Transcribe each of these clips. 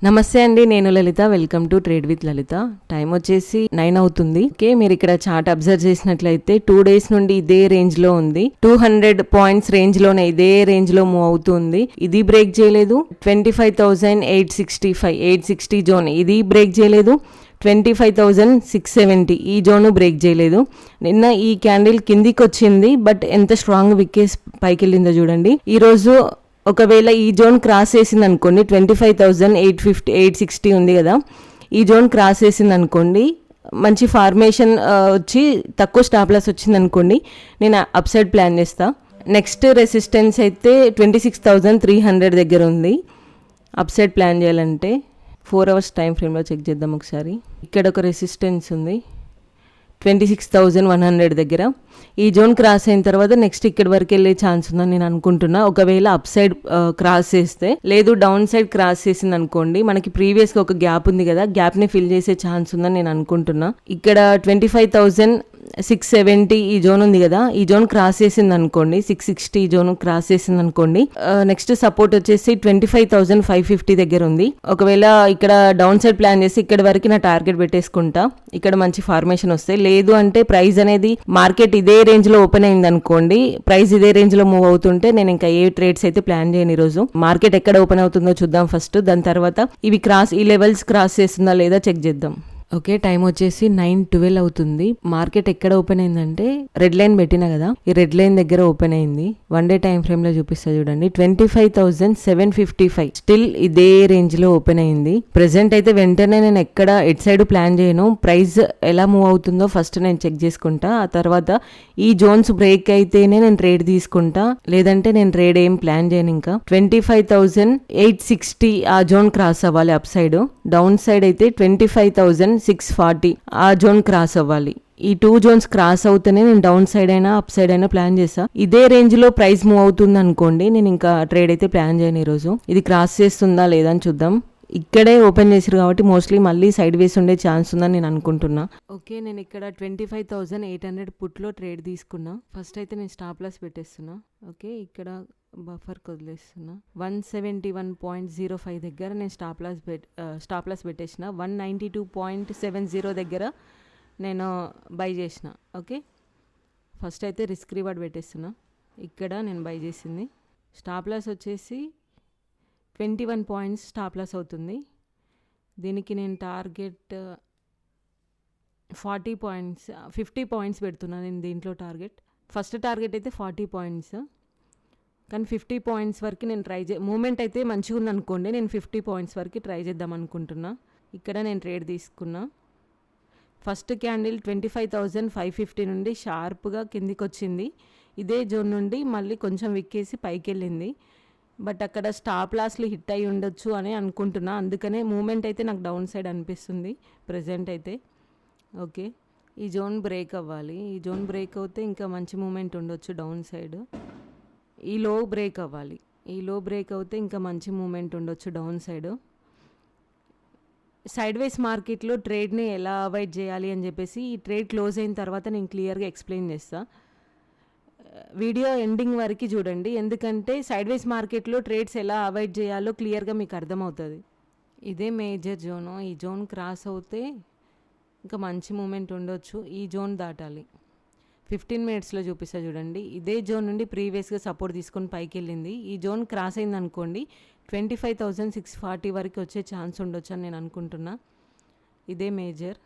నమస్తే అండి, నేను Lalitha. Welcome to trade with Lalitha. Time వచ్చేసి 9 అవుతుంది. ఓకే, మీరు ఇక్కడ చార్ట్ అబ్జర్వ్ చేసినట్లయితే 2 డేస్ నుండి ఇదే రేంజ్ లో ఉంది. 200 పాయింట్స్ రేంజ్ లోనే ఇదే రేంజ్ లో మూవ్ అవుతుంది. ఇది బ్రేక్ చేయలేదు. 25,860 జోన్ ఇది బ్రేక్ చేయలేదు. 25,670 ఈ జోన్ బ్రేక్ చేయలేదు. నిన్న ఈ క్యాండిల్ కిందికి వచ్చింది, బట్ ఎంత స్ట్రాంగ్ విక్కేసి పైకి వెళ్ళిందో చూడండి. ఈ రోజు ఒకవేళ ఈ జోన్ క్రాస్ చేసింది అనుకోండి, 25,860 ఉంది కదా, ఈ జోన్ క్రాస్ చేసింది అనుకోండి, మంచి ఫార్మేషన్ వచ్చి తక్కువ స్టాప్ లాస్ వచ్చింది అనుకోండి, నేను అప్ సైడ్ ప్లాన్ చేస్తా. నెక్స్ట్ రెసిస్టెన్స్ అయితే 26,300 దగ్గర ఉంది. అప్ సైడ్ ప్లాన్ చేయాలంటే 4 అవర్స్ టైం ఫ్రేమ్లో చెక్ చేద్దాం ఒకసారి. ఇక్కడ ఒక రెసిస్టెన్స్ ఉంది 26,100 దగ్గర. ఈ జోన్ క్రాస్ అయిన తర్వాత నెక్స్ట్ ఇక్కడి వరకు వెళ్ళే ఛాన్స్ ఉందని నేను అనుకుంటున్నా. ఒకవేళ అప్ సైడ్ క్రాస్ చేస్తే, లేదు డౌన్ సైడ్ క్రాస్ చేసింది అనుకోండి, మనకి ప్రీవియస్గా ఒక గ్యాప్ ఉంది కదా, గ్యాప్ని ఫిల్ చేసే ఛాన్స్ ఉందని నేను అనుకుంటున్నా. ఇక్కడ 25,670 ఈ జోన్ ఉంది కదా, ఈ జోన్ క్రాస్ చేసింది అనుకోండి, 660 ఈ జోన్ క్రాస్ చేసింది అనుకోండి, నెక్స్ట్ సపోర్ట్ వచ్చేసి 25,550 దగ్గర ఉంది. ఒకవేళ ఇక్కడ డౌన్ సైడ్ ప్లాన్ చేసి ఇక్కడ వరకు నా టార్గెట్ పెట్టేసుకుంటా. ఇక్కడ మంచి ఫార్మేషన్ వస్తే, లేదు అంటే ప్రైస్ అనేది మార్కెట్ ఇదే రేంజ్ లో ఓపెన్ అయింది అనుకోండి, ప్రైస్ ఇదే రేంజ్ లో మూవ్ అవుతుంటే నేను ఇంకా ఏ ట్రేడ్స్ అయితే ప్లాన్ చేయను. ఈ రోజు మార్కెట్ ఎక్కడ ఓపెన్ అవుతుందో చూద్దాం ఫస్ట్, దాని తర్వాత ఇవి ఈ లెవెల్స్ క్రాస్ చేస్తుందా లేదా చెక్ చేద్దాం. ఓకే, టైం వచ్చేసి 9:12 అవుతుంది. మార్కెట్ ఎక్కడ ఓపెన్ అయిందంటే, రెడ్ లైన్ పెట్టినా కదా, ఈ రెడ్ లైన్ దగ్గర ఓపెన్ అయింది. 1 డే టైం ఫ్రేమ్ లో చూపిస్తా చూడండి. 25,755 స్టిల్ ఇదే రేంజ్ లో ఓపెన్ అయింది. ప్రెసెంట్ అయితే వెంటనే నేను ఎక్కడ ఎట్ సైడ్ ప్లాన్ చేయను. ప్రైస్ ఎలా మూవ్ అవుతుందో ఫస్ట్ నేను చెక్ చేసుకుంటా. ఆ తర్వాత ఈ జోన్స్ బ్రేక్ అయితేనే నేను ట్రేడ్ తీసుకుంటా, లేదంటే నేను ట్రేడ్ ఏం ప్లాన్ చేయను. ఇంకా 25,860 ఆ జోన్ క్రాస్ అవ్వాలి అప్ సైడ్. డౌన్ సైడ్ అయితే 25,640 ఆ జోన్ క్రాస్ అవ్వాలి. ఈ 2 జోన్స్ క్రాస్ అవుతేనే నేను డౌన్ సైడ్ అయినా అప్ సైడ్ అయినా ప్లాన్ చేస్తా. ఇదే రేంజ్ లో ప్రైస్ మూవ్ అవుతుంది అనుకోండి, నేను ఇంకా ట్రేడ్ అయితే ప్లాన్ చేయను. ఈ రోజు ఇది క్రాస్ చేస్తుందా లేదా అని చూద్దాం. ఇక్కడే ఓపెన్ చేసారు కాబట్టి మోస్ట్లీ మళ్ళీ సైడ్ వేస్ ఉండే ఛాన్స్ ఉందని నేను అనుకుంటున్నా. ఓకే, నేను ఇక్కడ 25,800 పుట్లో ట్రేడ్ తీసుకున్నా. ఫస్ట్ అయితే నేను స్టాప్ లాస్ పెట్టేస్తున్నా. ఓకే, ఇక్కడ బఫర్ వదిలేస్తున్నా. 171.05 దగ్గర నేను స్టాప్ లాస్ పెట్టేసిన. 192.70 దగ్గర నేను బై చేసిన. ఓకే, ఫస్ట్ అయితే రిస్క్ రివార్డ్ పెట్టేస్తున్నా. ఇక్కడ నేను బై చేసింది. స్టాప్ లాస్ వచ్చేసి 21 పాయింట్స్ స్టాప్ లాస్ అవుతుంది. దీనికి నేను టార్గెట్ 40 పాయింట్స్ 50 పాయింట్స్ పెడుతున్నాను నేను దీంట్లో టార్గెట్. ఫస్ట్ టార్గెట్ అయితే 40 పాయింట్స్, కానీ 50 పాయింట్స్ వరకు నేను మూమెంట్ అయితే మంచిగా ఉందనుకోండి, నేను 50 పాయింట్స్ వరకు ట్రై చేద్దాం అనుకుంటున్నా. ఇక్కడ నేను ట్రేడ్ తీసుకున్నా. ఫస్ట్ క్యాండిల్ 25,550 నుండి షార్ప్గా కిందికి వచ్చింది. ఇదే జోన్ నుండి మళ్ళీ కొంచెం విక్కేసి పైకి వెళ్ళింది, బట్ అక్కడ స్టాప్ లాస్లు హిట్ అయి ఉండొచ్చు అని అనుకుంటున్నా. అందుకనే మూమెంట్ అయితే నాకు డౌన్ సైడ్ అనిపిస్తుంది ప్రజెంట్ అయితే. ఓకే, ఈ జోన్ బ్రేక్ అవ్వాలి. ఈ జోన్ బ్రేక్ అవుతే ఇంకా మంచి మూమెంట్ ఉండొచ్చు డౌన్ సైడ్. ఈ లో బ్రేక్ అవ్వాలి. ఈ లో బ్రేక్ అవుతే ఇంకా మంచి మూమెంట్ ఉండొచ్చు డౌన్ సైడ్. సైడ్ వేస్ మార్కెట్లో ట్రేడ్ని ఎలా అవాయిడ్ చేయాలి అని చెప్పేసి ఈ ట్రేడ్ క్లోజ్ అయిన తర్వాత నేను క్లియర్గా ఎక్స్ప్లెయిన్ చేస్తా. వీడియో ఎండింగ్ వరకు చూడండి, ఎందుకంటే సైడ్ వేస్ మార్కెట్లో ట్రేడ్స్ ఎలా అవాయిడ్ చేయాలో క్లియర్గా మీకు అర్థమవుతుంది. ఇదే మేజర్ జోను. ఈ జోన్ క్రాస్ అవుతే ఇంకా మంచి మూమెంట్ ఉండొచ్చు. ఈ జోన్ దాటాలి. 15 మినిట్స్లో చూపిస్తా చూడండి. ఇదే జోన్ నుండి ప్రీవియస్గా సపోర్ట్ తీసుకొని పైకి వెళ్ళింది. ఈ జోన్ క్రాస్ అయింది అనుకోండి, 25,640 వరకు వచ్చే ఛాన్స్ ఉండొచ్చు అని నేను అనుకుంటున్నా. ఇదే మేజర్.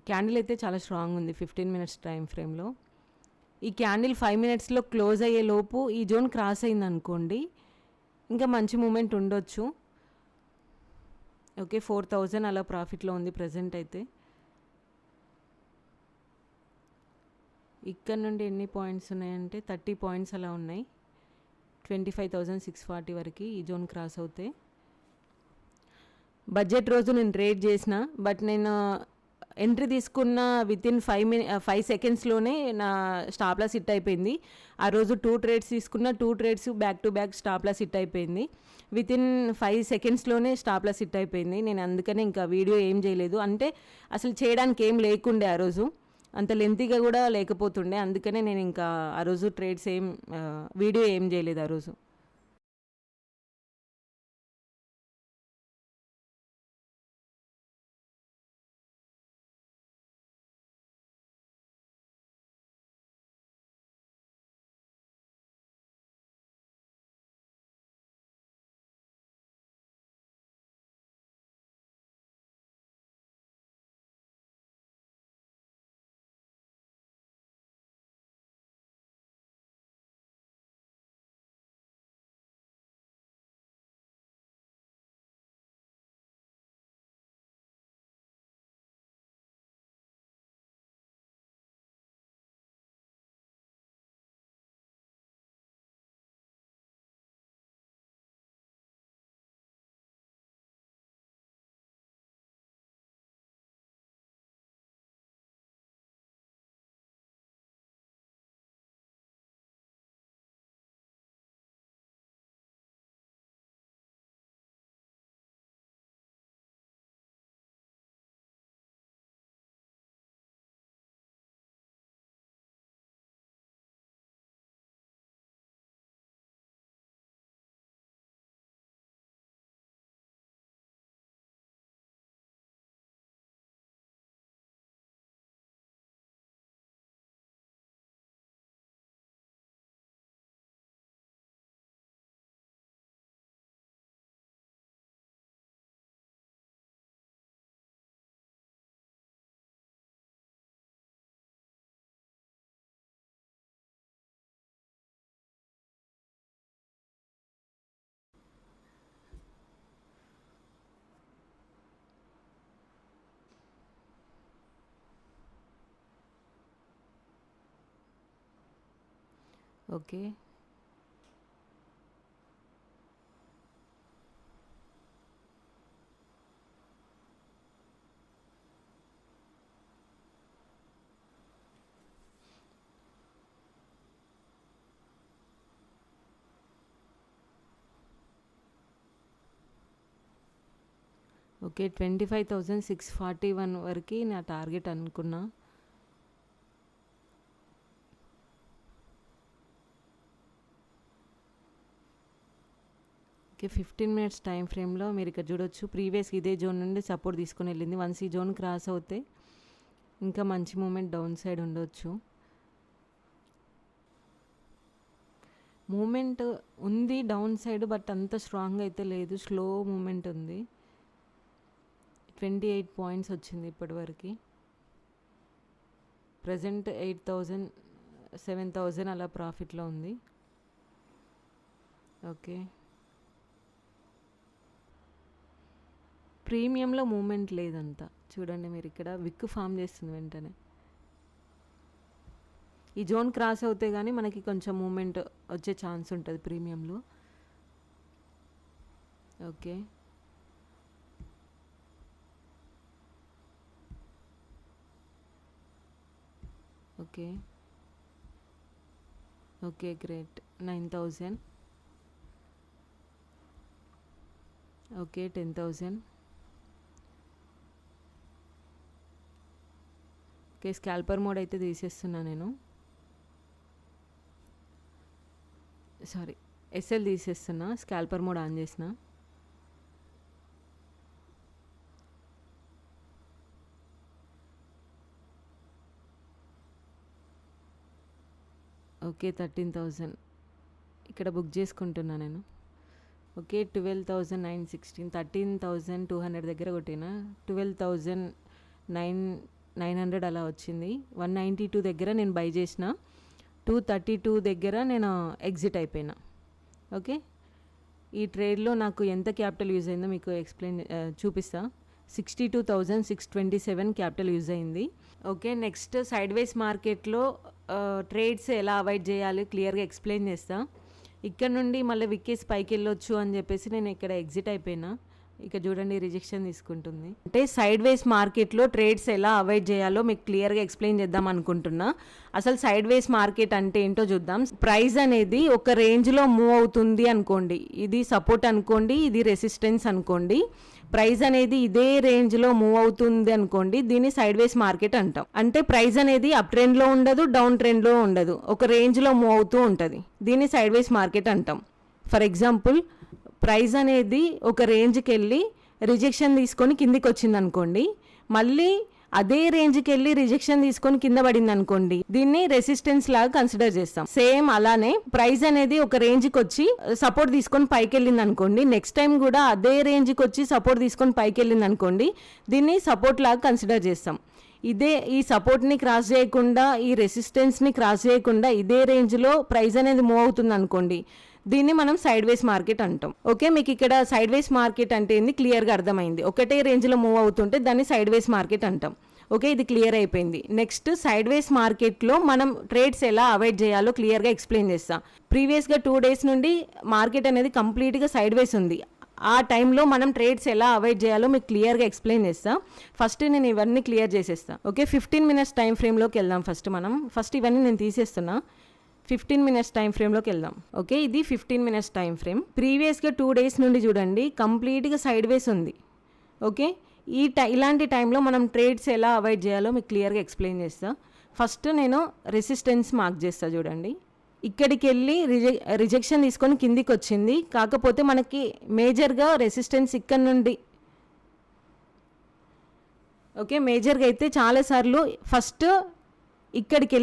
క్యాండిల్ అయితే చాలా స్ట్రాంగ్ ఉంది 15 మినిట్స్ టైం ఫ్రేమ్లో. ఈ క్యాండిల్ 5 మినిట్స్లో క్లోజ్ అయ్యే లోపు ఈ జోన్ క్రాస్ అయింది అనుకోండి, ఇంకా మంచి మూమెంట్ ఉండొచ్చు. ఓకే, 4,000 అలా ప్రాఫిట్లో ఉంది ప్రజెంట్ అయితే. ఇక్కడ నుండి ఎన్ని పాయింట్స్ ఉన్నాయంటే 30 పాయింట్స్ అలా ఉన్నాయి. 25,640 వరకు ఈ జోన్ క్రాస్ అవుతే. బడ్జెట్ రోజు నేను ట్రేడ్ చేసిన, బట్ నేను ఎంట్రీ తీసుకున్న వితిన్ 5 సెకండ్స్లోనే నా స్టాప్ లాస్ హిట్ అయిపోయింది. ఆ రోజు 2 ట్రేడ్స్ తీసుకున్న, 2 trades back to back stop loss hit అయిపోయింది. వితిన్ 5 సెకండ్స్లోనే స్టాప్ లాస్ హిట్ అయిపోయింది. నేను అందుకనే ఇంకా వీడియో ఏం చేయలేదు. అంటే అసలు చేయడానికి ఏం లేకుండే ఆ రోజు, అంత లెంతీగా కూడా లేకపోతుండే. అందుకనే నేను ఇంకా ఆ రోజు ట్రేడ్స్ వీడియో ఏం చేయలేదు ఆ రోజు. ఓకే. ఓకే. 25,641 వరకి నా టార్గెట్ అనుకున్నా. ఓకే. 15 మినిట్స్ టైం ఫ్రేమ్‌లో మీరు ఇక్కడ చూడొచ్చు. ప్రీవియస్ ఇదే జోన్ నుండి సపోర్ట్ తీసుకొని వెళ్ళింది. వన్స్ ఈ జోన్ క్రాస్ అవుతే ఇంకా మంచి మూమెంట్ డౌన్ సైడ్ ఉండొచ్చు. మూమెంట్ ఉంది డౌన్ సైడ్, బట్ అంత స్ట్రాంగ్ అయితే లేదు. స్లో మూమెంట్ ఉంది. 28 పాయింట్స్ వచ్చింది ఇప్పటివరకు. ప్రజెంట్ 8,000 7,000 అలా ప్రాఫిట్లో ఉంది. ఓకే. ప్రీమియంలో మూమెంట్ లేదంతా. చూడండి మీరు ఇక్కడ విక్ ఫామ్ చేస్తుంది వెంటనే. ఈ జోన్ క్రాస్ అవుతే కానీ మనకి కొంచెం మూమెంట్ వచ్చే ఛాన్స్ ఉంటుంది ప్రీమియంలో. Okay. Okay. Okay. Great. 9,000. Okay. 10,000. Okay. Scalper mode అయితే తీసేస్తున్నా నేను. సారీ, ఎస్ఎల్ తీసేస్తున్నా. స్కాల్పర్ మోడ్ ఆన్ చేసిన. ఓకే. 13,000 ఇక్కడ బుక్ చేసుకుంటున్నా నేను. ఓకే. 12,916 13,200 దగ్గర కొట్టిన. 12,900 అలా వచ్చింది. 192 దగ్గర నేను బై చేసిన. 232 దగ్గర నేను ఎగ్జిట్ అయిపోయినా. ఓకే. ఈ ట్రేడ్లో నాకు ఎంత క్యాపిటల్ యూజ్ అయిందో మీకు చూపిస్తా. 62,627 క్యాపిటల్ యూజ్ అయింది. ఓకే. నెక్స్ట్ సైడ్ వేస్ మార్కెట్లో ట్రేడ్స్ ఎలా అవాయిడ్ చేయాలి క్లియర్గా ఎక్స్ప్లెయిన్ చేస్తా. ఇక్కడ నుండి మళ్ళీ విక్కేసి పైకి వెళ్ళొచ్చు అని చెప్పేసి నేను ఇక్కడ ఎగ్జిట్ అయిపోయినా. ఇక చూడండి రిజెక్షన్ తీసుకుంటుంది. అంటే సైడ్ వేస్ మార్కెట్లో ట్రేడ్స్ ఎలా అవాయిడ్ చేయాలో మీకు క్లియర్గా ఎక్స్ప్లెయిన్ చేద్దాం అనుకుంటున్నా. అసలు సైడ్ వేస్ మార్కెట్ అంటే ఏంటో చూద్దాం. ప్రైస్ అనేది ఒక రేంజ్లో మూవ్ అవుతుంది అనుకోండి, ఇది సపోర్ట్ అనుకోండి, ఇది రెసిస్టెన్స్ అనుకోండి. ప్రైస్ అనేది ఇదే రేంజ్లో మూవ్ అవుతుంది అనుకోండి, దీన్ని సైడ్ వేస్ మార్కెట్ అంటాం. అంటే ప్రైస్ అనేది అప్ ట్రెండ్లో ఉండదు, డౌన్ ట్రెండ్లో ఉండదు, ఒక రేంజ్లో మూవ్ అవుతూ ఉంటుంది. దీన్ని సైడ్ వేస్ మార్కెట్ అంటాం. ఫర్ ఎగ్జాంపుల్, ప్రైస్ అనేది ఒక రేంజ్కి వెళ్ళి రిజెక్షన్ తీసుకొని కిందికి వచ్చింది అనుకోండి, మళ్ళీ అదే రేంజ్కి వెళ్ళి రిజెక్షన్ తీసుకొని కింద పడింది అనుకోండి, దీన్ని రెసిస్టెన్స్ లాగా కన్సిడర్ చేస్తాం. సేమ్ అలానే ప్రైస్ అనేది ఒక రేంజ్కి వచ్చి సపోర్ట్ తీసుకొని పైకి వెళ్ళింది అనుకోండి, నెక్స్ట్ టైం కూడా అదే రేంజ్కి వచ్చి సపోర్ట్ తీసుకొని పైకి వెళ్ళింది అనుకోండి, దీన్ని సపోర్ట్ లాగా కన్సిడర్ చేస్తాం. ఈ సపోర్ట్ని క్రాస్ చేయకుండా, ఈ రెసిస్టెన్స్ని క్రాస్ చేయకుండా ఇదే రేంజ్లో ప్రైస్ అనేది మూవ్ అవుతుంది అనుకోండి, దీన్ని మనం సైడ్ వేస్ మార్కెట్ అంటాం. ఓకే. మీకు ఇక్కడ సైడ్ వేస్ మార్కెట్ అంటే ఏంది క్లియర్గా అర్థమైంది. ఒకటే రేంజ్లో మూవ్ అవుతుంటే దాన్ని సైడ్ వేస్ మార్కెట్ అంటాం. ఓకే. ఇది క్లియర్ అయిపోయింది. నెక్స్ట్ సైడ్ వేస్ మార్కెట్లో మనం ట్రేడ్స్ ఎలా అవాయిడ్ చేయాలో క్లియర్గా ఎక్స్ప్లెయిన్ చేస్తాం. ప్రీవియస్గా 2 days నుండి మార్కెట్ అనేది కంప్లీట్గా సైడ్ వేస్ ఉంది. ఆ టైంలో మనం ట్రేడ్స్ ఎలా అవాయిడ్ చేయాలో మీకు క్లియర్గా ఎక్స్ప్లెయిన్ చేస్తా. ఫస్ట్ నేను ఇవన్నీ క్లియర్ చేసేస్తా. ఓకే. 15 minutes టైం ఫ్రేమ్లోకి వెళ్దాం. ఫస్ట్ ఇవన్నీ నేను తీసేస్తున్నా. 15 minutes టైం ఫ్రేమ్లోకి వెళ్దాం. ఓకే. ఇది 15 minutes టైం ఫ్రేమ్. ప్రీవియస్గా 2 days నుండి చూడండి కంప్లీట్గా సైడ్ వేస్ ఉంది. ఓకే. ఇలాంటి టైంలో మనం ట్రేడ్స్ ఎలా అవాయిడ్ చేయాలో మీకు క్లియర్గా ఎక్స్ప్లెయిన్ చేస్తా. ఫస్ట్ నేను రెసిస్టెన్స్ మార్క్ చేస్తా. చూడండి, ఇక్కడికి వెళ్ళి రిజెక్షన్ తీసుకొని కిందికి వచ్చింది. కాకపోతే మనకి మేజర్గా రెసిస్టెన్స్ ఇక్కడ నుండి, ఓకే, మేజర్గా అయితే చాలాసార్లు ఫస్ట్ ఇక్కడికి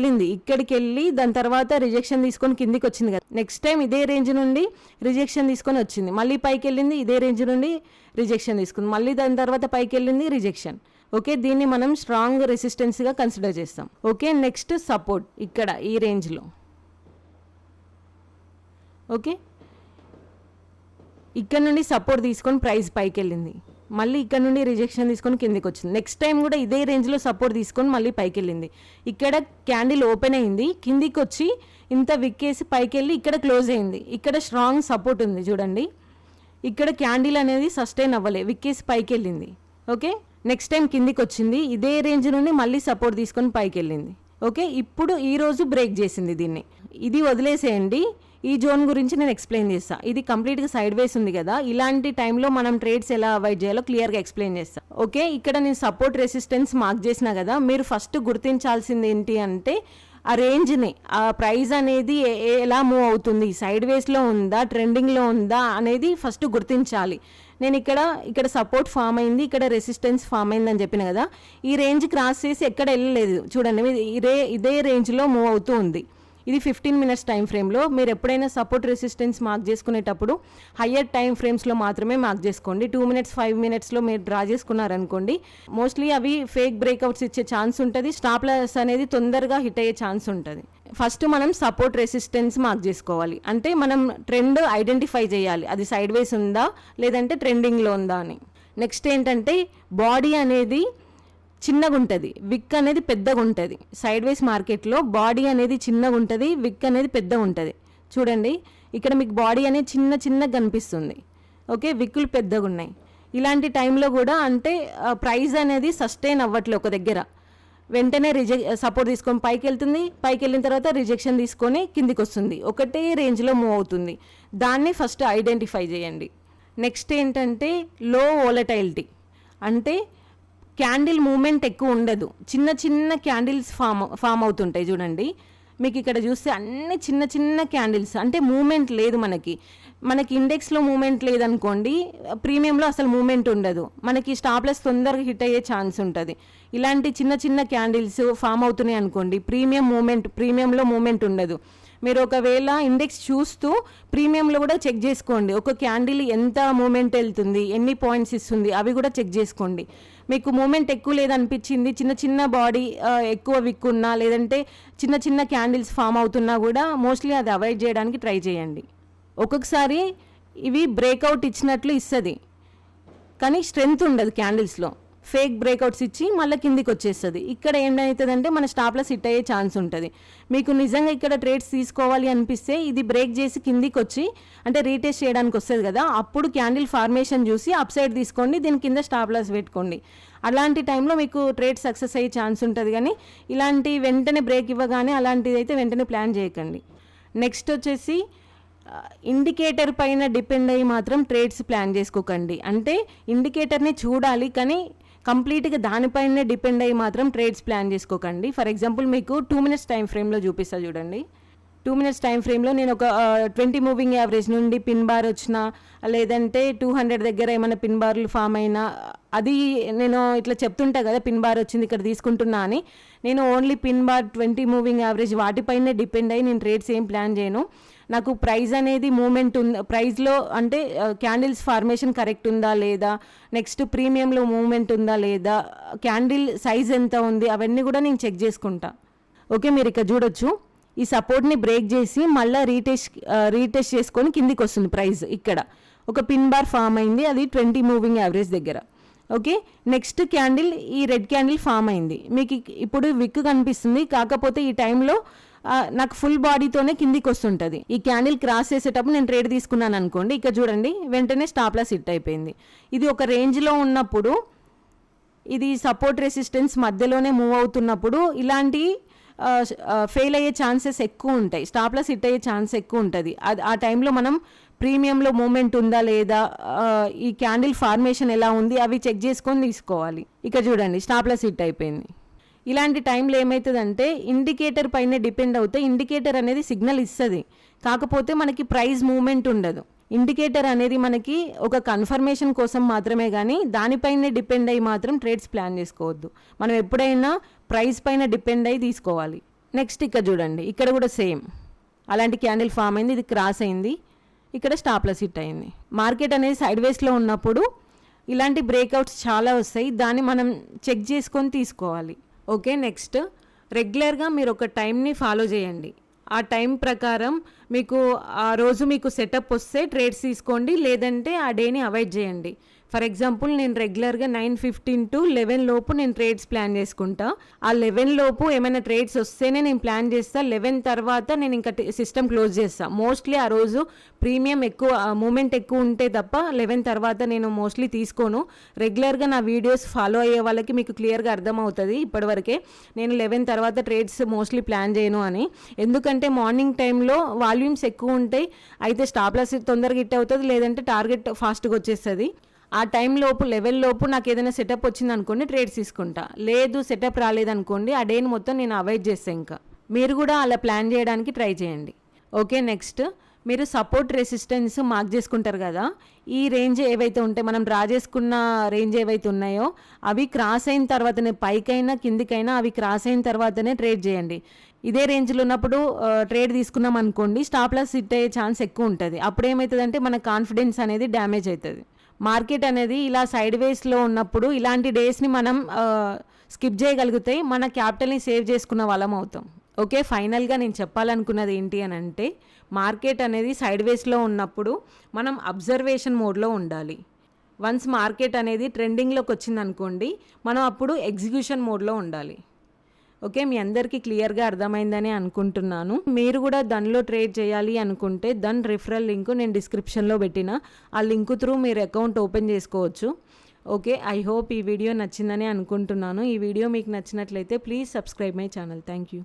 వెళ్ళి దాని తర్వాత రిజెక్షన్ తీసుకొని కిందికి వచ్చింది కదా. నెక్స్ట్ టైం ఇదే రేంజ్ నుండి రిజెక్షన్ తీసుకొని వచ్చింది, మళ్ళీ పైకి వెళ్ళింది, ఇదే రేంజ్ నుండి రిజెక్షన్ తీసుకుంది, మళ్ళీ దాని తర్వాత పైకి వెళ్ళింది, రిజెక్షన్. ఓకే. దీన్ని మనం స్ట్రాంగ్ రెసిస్టెన్స్గా కన్సిడర్ చేస్తాం. ఓకే. నెక్స్ట్ సపోర్ట్ ఇక్కడ ఈ రేంజ్లో. ఓకే. ఇక్కడ నుండి సపోర్ట్ తీసుకొని ప్రైస్ పైకి వెళ్ళింది. మళ్ళీ ఇక్కడ నుండి రిజెక్షన్ తీసుకొని కిందికి వచ్చింది. నెక్స్ట్ టైం కూడా ఇదే రేంజ్లో సపోర్ట్ తీసుకొని మళ్ళీ పైకి వెళ్ళింది. ఇక్కడ క్యాండిల్ ఓపెన్ అయింది, కిందికి వచ్చి ఇంత విక్కేసి పైకి వెళ్ళి ఇక్కడ క్లోజ్ అయింది. ఇక్కడ స్ట్రాంగ్ సపోర్ట్ ఉంది చూడండి. ఇక్కడ క్యాండిల్ అనేది సస్టైన్ అవ్వలే, విక్కేసి పైకి వెళ్ళింది. ఓకే, నెక్స్ట్ టైం కిందికి వచ్చింది, ఇదే రేంజ్ నుండి మళ్ళీ సపోర్ట్ తీసుకొని పైకి వెళ్ళింది. ఓకే, ఇప్పుడు ఈరోజు బ్రేక్ చేసింది దీన్ని. ఇది వదిలేసేయండి, ఈ జోన్ గురించి నేను ఎక్స్ప్లెయిన్ చేస్తాను. ఇది కంప్లీట్గా సైడ్ వేస్ ఉంది కదా, ఇలాంటి టైంలో మనం ట్రేడ్స్ ఎలా అవాయిడ్ చేయాలో క్లియర్గా ఎక్స్ప్లెయిన్ చేస్తాను. ఓకే, ఇక్కడ నేను సపోర్ట్ రెసిస్టెన్స్ మార్క్ చేసిన కదా, మీరు ఫస్ట్ గుర్తించాల్సింది ఏంటి అంటే ఆ రేంజ్ని, ఆ ప్రైస్ అనేది ఎలా మూవ్ అవుతుంది, సైడ్ వేస్లో ఉందా, ట్రెండింగ్లో ఉందా అనేది ఫస్ట్ గుర్తించాలి. నేను ఇక్కడ సపోర్ట్ ఫామ్ అయింది, ఇక్కడ రెసిస్టెన్స్ ఫామ్ అయింది అని చెప్పిన కదా, ఈ రేంజ్ క్రాస్ చేసి ఎక్కడ వెళ్ళలేదు చూడండి, ఇదే రేంజ్లో మూవ్ అవుతూ ఉంది. ఇది 15 minutes టైం ఫ్రేమ్లో. మీరు ఎప్పుడైనా సపోర్ట్ రెసిస్టెన్స్ మార్క్ చేసుకునేటప్పుడు హయ్యర్ టైం ఫ్రేమ్స్లో మాత్రమే మార్క్ చేసుకోండి. 2 minutes 5 minutesలో మీరు డ్రా చేసుకున్నారనుకోండి, మోస్ట్లీ అవి ఫేక్ బ్రేక్అవుట్స్ ఇచ్చే ఛాన్స్ ఉంటుంది, స్టాప్ లాస్ అనేది తొందరగా హిట్ అయ్యే ఛాన్స్ ఉంటుంది. ఫస్ట్ మనం సపోర్ట్ రెసిస్టెన్స్ మార్క్ చేసుకోవాలి, అంటే మనం ట్రెండ్ ఐడెంటిఫై చేయాలి, అది సైడ్ వేస్ ఉందా లేదంటే ట్రెండింగ్లో ఉందా అని. నెక్స్ట్ ఏంటంటే బాడీ అనేది చిన్నగా ఉంటుంది, విక్ అనేది పెద్దగా ఉంటుంది. సైడ్ వేస్ మార్కెట్లో బాడీ అనేది చిన్నగా ఉంటుంది, విక్ అనేది పెద్దగా ఉంటుంది. చూడండి, ఇక్కడ మీకు బాడీ అనేది చిన్నగా కనిపిస్తుంది. ఓకే, విక్కులు పెద్దగా ఉన్నాయి. ఇలాంటి టైంలో కూడా అంటే ప్రైస్ అనేది సస్టైన్ అవ్వట్లేదు ఒక దగ్గర, వెంటనే సపోర్ట్ తీసుకొని పైకి వెళ్తుంది, పైకి వెళ్ళిన తర్వాత రిజెక్షన్ తీసుకొని కిందికి వస్తుంది, ఒకటే రేంజ్లో మూవ్ అవుతుంది. దాన్ని ఫస్ట్ ఐడెంటిఫై చేయండి. నెక్స్ట్ ఏంటంటే లో వోలటైలిటీ, అంటే క్యాండిల్ మూమెంట్ ఎక్కువ ఉండదు, చిన్న క్యాండిల్స్ ఫామ్ అవుతుంటాయి చూడండి. మీకు ఇక్కడ చూస్తే అన్ని చిన్న క్యాండిల్స్, అంటే మూమెంట్ లేదు. మనకి ఇండెక్స్లో మూమెంట్ లేదనుకోండి, ప్రీమియంలో అసలు మూమెంట్ ఉండదు, మనకి స్టాప్ లాస్ తొందరగా హిట్ అయ్యే ఛాన్స్ ఉంటుంది. ఇలాంటి చిన్న క్యాండిల్స్ ఫామ్ అవుతున్నాయి అనుకోండి, ప్రీమియంలో మూమెంట్ ఉండదు. మీరు ఒకవేళ ఇండెక్స్ చూస్తూ ప్రీమియంలో కూడా చెక్ చేసుకోండి, ఒక క్యాండిల్ ఎంత మూమెంట్ వెళ్తుంది, ఎన్ని పాయింట్స్ ఇస్తుంది, అవి కూడా చెక్ చేసుకోండి. మీకు మూమెంట్ ఎక్కువ లేదనిపించింది, చిన్న బాడీ ఎక్కువ విక్ ఉన్నా, లేదంటే చిన్న క్యాండిల్స్ ఫామ్ అవుతున్నా కూడా మోస్ట్లీ అది అవాయిడ్ చేయడానికి ట్రై చేయండి. ఒక్కొక్కసారి ఇవి బ్రేక్అవుట్ ఇచ్చినట్లు ఇస్తుంది, కానీ స్ట్రెంగ్త్ ఉండదు క్యాండిల్స్లో, ఫేక్ బ్రేక్అవుట్స్ ఇచ్చి మళ్ళీ కిందికి వచ్చేస్తుంది. ఇక్కడ ఏమవుతుందంటే మన స్టాప్ లాస్ హిట్ అయ్యే ఛాన్స్ ఉంటుంది. మీకు నిజంగా ఇక్కడ ట్రేడ్స్ తీసుకోవాలి అనిపిస్తే ఇది బ్రేక్ చేసి కిందికి వచ్చి అంటే రీటెస్ట్ చేయడానికి వస్తుంది కదా, అప్పుడు క్యాండిల్ ఫార్మేషన్ చూసి అప్ సైడ్ తీసుకోండి, దీని కింద స్టాప్ లాస్ పెట్టుకోండి. అలాంటి టైంలో మీకు ట్రేడ్ సక్సెస్ అయ్యే ఛాన్స్ ఉంటుంది. కానీ ఇలాంటి వెంటనే బ్రేక్ ఇవ్వగానే అలాంటిది అయితే వెంటనే ప్లాన్ చేయకండి. నెక్స్ట్ వచ్చేసి ఇండికేటర్ పైన డిపెండ్ అయ్యి మాత్రం ట్రేడ్స్ ప్లాన్ చేసుకోకండి. అంటే ఇండికేటర్ని చూడాలి, కానీ కంప్లీట్గా దానిపైనే డిపెండ్ అయ్యి మాత్రం ట్రేడ్స్ ప్లాన్ చేసుకోకండి. ఫర్ ఎగ్జాంపుల్ మీకు 2 minutes టైం ఫ్రేమ్లో చూపిస్తా చూడండి. 2 minutes టైం ఫ్రేమ్లో నేను ఒక 20 మూవింగ్ యావరేజ్ నుండి పిన్ బార్ వచ్చినా, లేదంటే 200 దగ్గర ఏమైనా పిన్ బార్లు ఫామ్ అయినా, అది నేను ఇట్లా చెప్తుంటా కదా పిన్ బార్ వచ్చింది ఇక్కడ తీసుకుంటున్నా అని, నేను only pin bar 20 moving average వాటిపైనే డిపెండ్ అయ్యి నేను ట్రేడ్స్ ఏం ప్లాన్ చేయను. నాకు ప్రైస్ అనేది మూమెంట్ ఉంది, ప్రైస్లో అంటే క్యాండిల్స్ ఫార్మేషన్ కరెక్ట్ ఉందా లేదా, నెక్స్ట్ ప్రీమియంలో మూమెంట్ ఉందా లేదా, క్యాండిల్ సైజ్ ఎంత ఉంది, అవన్నీ కూడా నేను చెక్ చేసుకుంటా. ఓకే, మీరు ఇక్కడ చూడొచ్చు, ఈ సపోర్ట్ని బ్రేక్ చేసి మళ్ళీ రీటెస్ట్ చేసుకొని కిందికి వస్తుంది ప్రైస్. ఇక్కడ ఒక పిన్ బార్ ఫామ్ అయింది, అది 20 మూవింగ్ యావరేజ్ దగ్గర. ఓకే, నెక్స్ట్ క్యాండిల్ ఈ రెడ్ క్యాండిల్ ఫామ్ అయింది, మీకు ఇప్పుడు విక్ కనిపిస్తుంది, కాకపోతే ఈ టైంలో నాకు ఫుల్ బాడీతోనే కిందికి వస్తుంటుంది. ఈ క్యాండిల్ క్రాస్ చేసేటప్పుడు నేను ట్రేడ్ తీసుకున్నాను అనుకోండి, ఇక్కడ చూడండి వెంటనే స్టాప్ లాస్ హిట్ అయిపోయింది. ఇది ఒక రేంజ్లో ఉన్నప్పుడు, ఇది సపోర్ట్ రెసిస్టెన్స్ మధ్యలోనే మూవ్ అవుతున్నప్పుడు ఇలాంటి ఫెయిల్ అయ్యే ఛాన్సెస్ ఎక్కువ ఉంటాయి, స్టాప్ లాస్ హిట్ అయ్యే ఛాన్స్ ఎక్కువ ఉంటుంది. ఆ టైంలో మనం ప్రీమియంలో మూమెంట్ ఉందా లేదా, ఈ క్యాండిల్ ఫార్మేషన్ ఎలా ఉంది, అవి చెక్ చేసుకొని తీసుకోవాలి. ఇక చూడండి స్టాప్ లాస్ హిట్ అయిపోయింది. ఇలాంటి టైంలో ఏమవుతుందంటే ఇండికేటర్ పైన డిపెండ్ అవుతే ఇండికేటర్ అనేది సిగ్నల్ ఇస్తుంది, కాకపోతే మనకి ప్రైస్ మూమెంట్ ఉండదు. ఇండికేటర్ అనేది మనకి ఒక కన్ఫర్మేషన్ కోసం మాత్రమే, కానీ దానిపైనే డిపెండ్ అయ్యి మాత్రం ట్రేడ్స్ ప్లాన్ చేసుకోవద్దు. మనం ఎప్పుడైనా ప్రైస్ పైన డిపెండ్ అయ్యి తీసుకోవాలి. నెక్స్ట్ ఇక్కడ చూడండి, ఇక్కడ కూడా సేమ్ అలాంటి క్యాండిల్ ఫామ్ అయింది, ఇది క్రాస్ అయింది, ఇక్కడ స్టాప్ లాస్ హిట్ అయింది. మార్కెట్ అనేది సైడ్ వేస్లో ఉన్నప్పుడు ఇలాంటి బ్రేక్అవుట్స్ చాలా వస్తాయి, దాన్ని మనం చెక్ చేసుకొని తీసుకోవాలి. ఓకే, నెక్స్ట్ రెగ్యులర్గా మీరు ఒక టైంని ఫాలో చేయండి. ఆ టైం ప్రకారం మీకు ఆ రోజు మీకు సెటప్ వస్తే ట్రేడ్స్ తీసుకోండి, లేదంటే ఆ డేని అవాయిడ్ చేయండి. ఫర్ ఎగ్జాంపుల్ నేను రెగ్యులర్గా 9:15 to 11 లోపు నేను ట్రేడ్స్ ప్లాన్ చేసుకుంటా. ఆ 11 లోపు ఏమైనా ట్రేడ్స్ వస్తేనే నేను ప్లాన్ చేస్తా. 11 తర్వాత నేను ఇంకా సిస్టమ్ క్లోజ్ చేస్తా. మోస్ట్లీ ఆ రోజు ప్రీమియం ఎక్కువ, మూమెంట్ ఎక్కువ ఉంటే తప్ప 11 తర్వాత నేను మోస్ట్లీ తీసుకోను. రెగ్యులర్గా నా వీడియోస్ ఫాలో అయ్యే వాళ్ళకి మీకు క్లియర్గా అర్థమవుతుంది ఇప్పటివరకే నేను 11 తర్వాత ట్రేడ్స్ మోస్ట్లీ ప్లాన్ చేయను అని. ఎందుకంటే మార్నింగ్ టైంలో వాల్యూమ్స్ ఎక్కువ ఉంటాయి, అయితే స్టాప్ లాస్ తొందరగా హిట్ అవుతుంది, లేదంటే టార్గెట్ ఫాస్ట్గా వచ్చేస్తుంది. ఆ టైం లోపు 11 లోపు నాకు ఏదైనా సెటప్ వచ్చింది అనుకోండి ట్రేడ్స్ తీసుకుంటా. లేదు సెటప్ రాలేదనుకోండి ఆ డేని మొత్తం నేను అవాయిడ్ చేస్తాను. ఇంకా మీరు కూడా అలా ప్లాన్ చేయడానికి ట్రై చేయండి. ఓకే, నెక్స్ట్ మీరు సపోర్ట్ రెసిస్టెన్స్ మార్క్ చేసుకుంటారు కదా. ఈ రేంజ్ ఏవైతే ఉంటాయి, మనం డ్రా చేసుకున్న రేంజ్ ఏవైతే ఉన్నాయో అవి క్రాస్ అయిన తర్వాతనే, పైకైనా కిందికైనా అవి క్రాస్ అయిన తర్వాతనే ట్రేడ్ చేయండి. ఇదే రేంజ్లో ఉన్నప్పుడు ట్రేడ్ తీసుకున్నాం అనుకోండి స్టాప్ లాస్ హిట్ అయ్యే ఛాన్స్ ఎక్కువ ఉంటుంది. అప్పుడు ఏమవుతుందంటే మన కాన్ఫిడెన్స్ అనేది డ్యామేజ్ అవుతుంది. మార్కెట్ అనేది ఇలా సైడ్ వేస్లో ఉన్నప్పుడు ఇలాంటి డేస్ని మనం స్కిప్ చేయగలిగితే మన క్యాపిటల్ని సేవ్ చేసుకున్న వాళ్ళం అవుతాం. ఓకే, ఫైనల్గా నేను చెప్పాలనుకున్నది ఏంటి అని అంటే, మార్కెట్ అనేది సైడ్ వేస్లో ఉన్నప్పుడు మనం అబ్జర్వేషన్ మోడ్లో ఉండాలి. వన్స్ మార్కెట్ అనేది ట్రెండింగ్లోకి వచ్చింది అనుకోండి మనం అప్పుడు ఎగ్జిక్యూషన్ మోడ్లో ఉండాలి. ఓకే, మీ అందరికీ క్లియర్గా అర్థమైందని అనుకుంటున్నాను. మీరు కూడా దానిలో ట్రేడ్ చేయాలి అనుకుంటే దాని రిఫరల్ లింక్ నేను డిస్క్రిప్షన్లో పెట్టిన, ఆ లింక్ త్రూ మీరు అకౌంట్ ఓపెన్ చేసుకోవచ్చు. ఓకే, ఐ హోప్ ఈ వీడియో నచ్చిందని అనుకుంటున్నాను. ఈ వీడియో మీకు నచ్చినట్లయితే please subscribe my channel. Thank you.